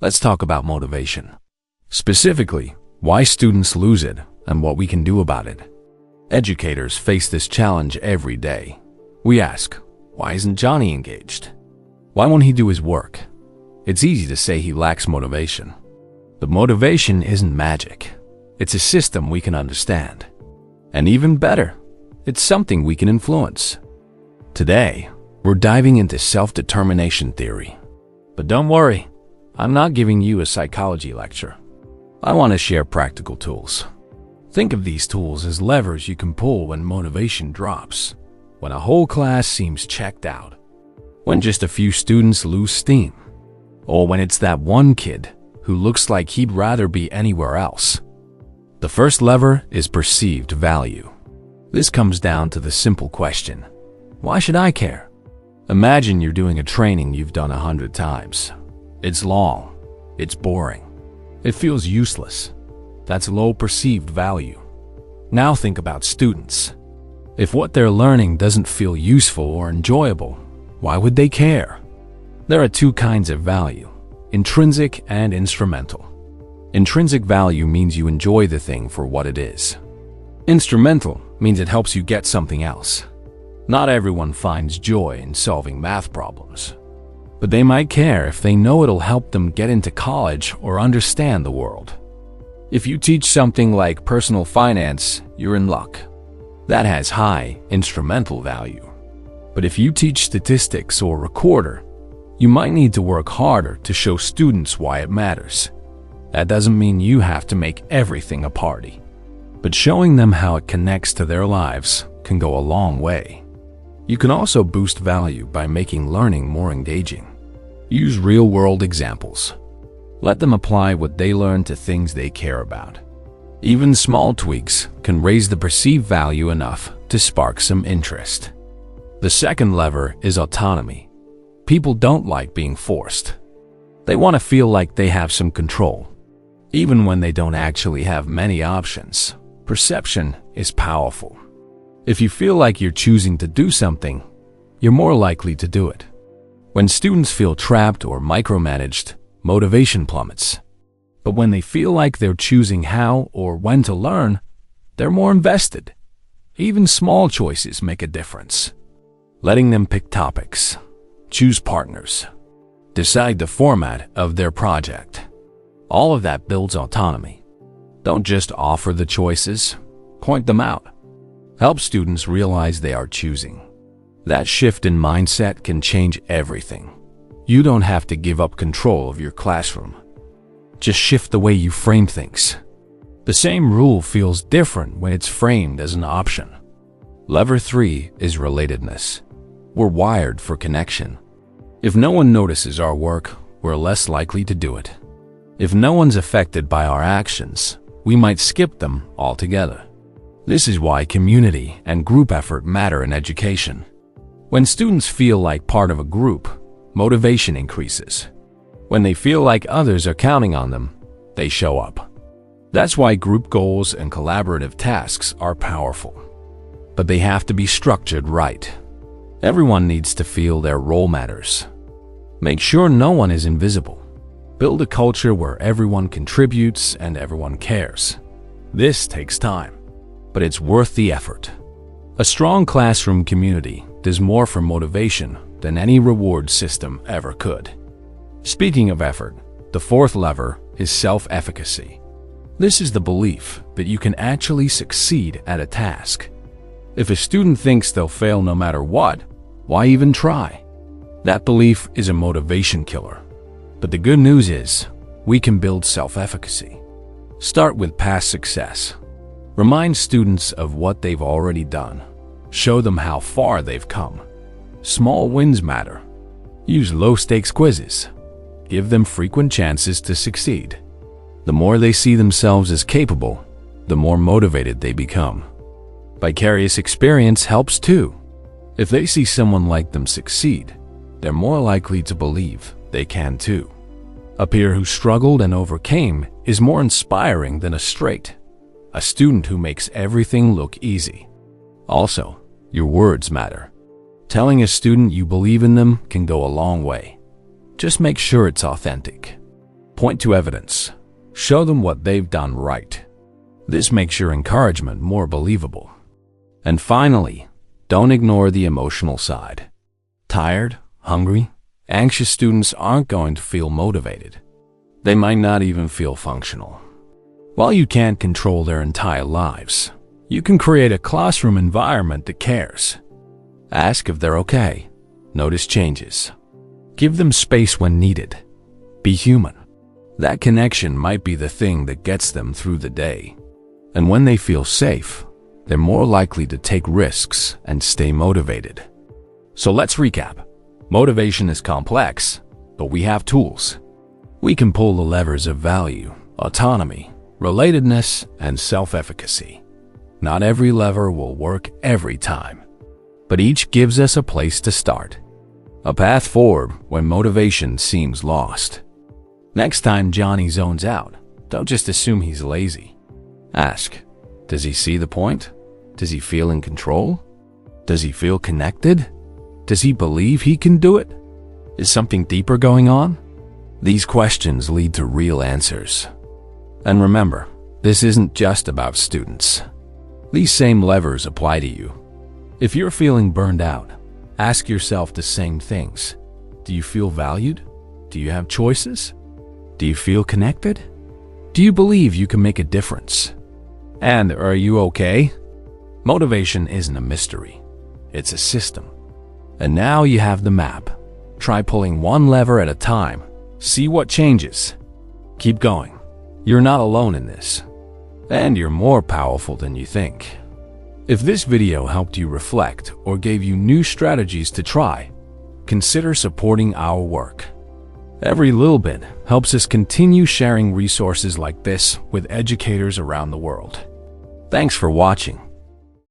Let's talk about motivation. Specifically, why students lose it and what we can do about it. Educators face this challenge every day. We ask, why isn't Johnny engaged? Why won't he do his work? It's easy to say he lacks motivation. But motivation isn't magic. It's a system we can understand. And even better, it's something we can influence. Today, we're diving into self-determination theory. But don't worry, I'm not giving you a psychology lecture. I want to share practical tools. Think of these tools as levers you can pull when motivation drops, when a whole class seems checked out, when just a few students lose steam, or when it's that one kid who looks like he'd rather be anywhere else. The first lever is perceived value. This comes down to the simple question, why should I care? Imagine you're doing a training you've done 100 times. It's long, it's boring, it feels useless. That's low perceived value. Now think about students. If what they're learning doesn't feel useful or enjoyable, why would they care? There are two kinds of value, intrinsic and instrumental. Intrinsic value means you enjoy the thing for what it is. Instrumental means it helps you get something else. Not everyone finds joy in solving math problems, but they might care if they know it'll help them get into college or understand the world. If you teach something like personal finance, you're in luck. That has high instrumental value. But if you teach statistics or recorder, you might need to work harder to show students why it matters. That doesn't mean you have to make everything a party, but showing them how it connects to their lives can go a long way. You can also boost value by making learning more engaging. Use real-world examples. Let them apply what they learn to things they care about. Even small tweaks can raise the perceived value enough to spark some interest. The second lever is autonomy. People don't like being forced. They want to feel like they have some control. Even when they don't actually have many options, perception is powerful. If you feel like you're choosing to do something, you're more likely to do it. When students feel trapped or micromanaged, motivation plummets. But when they feel like they're choosing how or when to learn, they're more invested. Even small choices make a difference. Letting them pick topics, choose partners, decide the format of their project. All of that builds autonomy. Don't just offer the choices, point them out. Help students realize they are choosing. That shift in mindset can change everything. You don't have to give up control of your classroom. Just shift the way you frame things. The same rule feels different when it's framed as an option. Lever 3 is relatedness. We're wired for connection. If no one notices our work, we're less likely to do it. If no one's affected by our actions, we might skip them altogether. This is why community and group effort matter in education. When students feel like part of a group, motivation increases. When they feel like others are counting on them, they show up. That's why group goals and collaborative tasks are powerful. But they have to be structured right. Everyone needs to feel their role matters. Make sure no one is invisible. Build a culture where everyone contributes and everyone cares. This takes time, but it's worth the effort. A strong classroom community does more for motivation than any reward system ever could. Speaking of effort, the fourth lever is self-efficacy. This is the belief that you can actually succeed at a task. If a student thinks they'll fail no matter what, why even try? That belief is a motivation killer. But the good news is, we can build self-efficacy. Start with past success. Remind students of what they've already done. Show them how far they've come. Small wins matter. Use low-stakes quizzes. Give them frequent chances to succeed. The more they see themselves as capable, the more motivated they become. Vicarious experience helps too. If they see someone like them succeed, they're more likely to believe they can too. A peer who struggled and overcame is more inspiring than a student who makes everything look easy. Also, your words matter. Telling a student you believe in them can go a long way. Just make sure it's authentic. Point to evidence. Show them what they've done right. This makes your encouragement more believable. And finally, don't ignore the emotional side. Tired, hungry, anxious students aren't going to feel motivated. They might not even feel functional. While you can't control their entire lives, you can create a classroom environment that cares. Ask if they're okay. Notice changes. Give them space when needed. Be human. That connection might be the thing that gets them through the day. And when they feel safe, they're more likely to take risks and stay motivated. So let's recap. Motivation is complex, but we have tools. We can pull the levers of value, autonomy, relatedness, and self-efficacy. Not every lever will work every time, but each gives us a place to start. A path forward when motivation seems lost. Next time Johnny zones out, don't just assume he's lazy. Ask, does he see the point? Does he feel in control? Does he feel connected? Does he believe he can do it? Is something deeper going on? These questions lead to real answers. And remember, this isn't just about students. These same levers apply to you. If you're feeling burned out, ask yourself the same things. Do you feel valued? Do you have choices? Do you feel connected? Do you believe you can make a difference? And are you okay? Motivation isn't a mystery. It's a system. And now you have the map. Try pulling one lever at a time. See what changes. Keep going. You're not alone in this. And you're more powerful than you think. If this video helped you reflect or gave you new strategies to try, consider supporting our work. Every little bit helps us continue sharing resources like this with educators around the world. Thanks for watching.